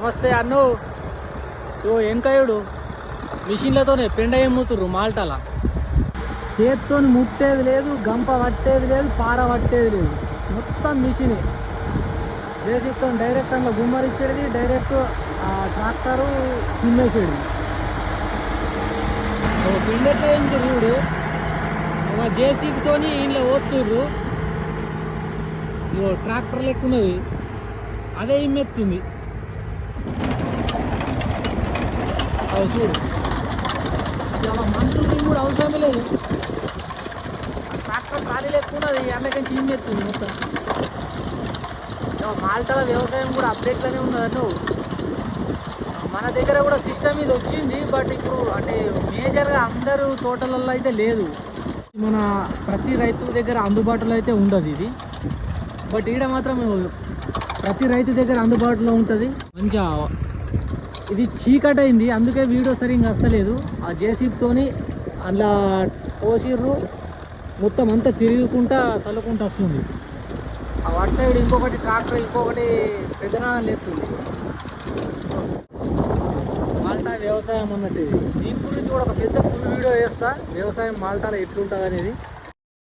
నమస్తే అన్ను. ఓ ఎంకాయుడు మిషన్లతోనే పెండ ఏముతుర్రు మాల్టాల. చేతితో ముట్టేది లేదు, గంప పట్టేది లేదు, పార పట్టేది లేదు, మొత్తం మిషనే. జేసీతో డైరెక్ట్ అందులో గుమ్మరిచ్చేది, డైరెక్ట్ ట్రాక్టరు చిమ్మేసేది. పిండెట్లా ఏంటి చూడు, జేసీబీతో ఇంట్లో పోతుర్రు. ఇగో ట్రాక్టర్ లెక్కున్నది, అదే ఇమ్మెత్తుంది. అది చూడు, చాలా మనుషులకి కూడా అవసరమే లేదు. ట్రాక్టర్ ఖాళీ లెక్కున్నది, అందుకని ఇమ్మెత్తుంది మొత్తం. మాల్టాల వ్యవసాయం కూడా అప్డేట్లోనే ఉన్నదన్ను. మన దగ్గర కూడా సిస్టమ్ ఇది వచ్చింది, బట్ ఇప్పుడు అంటే మేజర్గా అందరూ తోటలలో అయితే లేదు. మన ప్రతి రైతు దగ్గర అందుబాటులో అయితే ఉండదు ఇది, బట్ ఈడ మాత్రం ప్రతి రైతు దగ్గర అందుబాటులో ఉంటుంది. మంచిగా ఇది చీకటి అయింది, అందుకే వీడియో సరిగ్గా వస్తలేదు. ఆ జేసీబీతోని అందులో పోసిర్రు, మొత్తం అంతా తిరుగుకుంటా చల్లుకుంటూ వస్తుంది. ఆ వన్ సైడ్ ఇంకొకటి ట్రాక్టర్, ఇంకొకటి పెద్దనాలు ఎత్తుంది. మాల్టా వ్యవసాయం అన్నట్టు ఇది. దీని గురించి కూడా ఒక పెద్ద ఫుల్ వీడియో వేస్తా, వ్యవసాయం మాల్టాలో ఎట్లుంటుంది అనేది.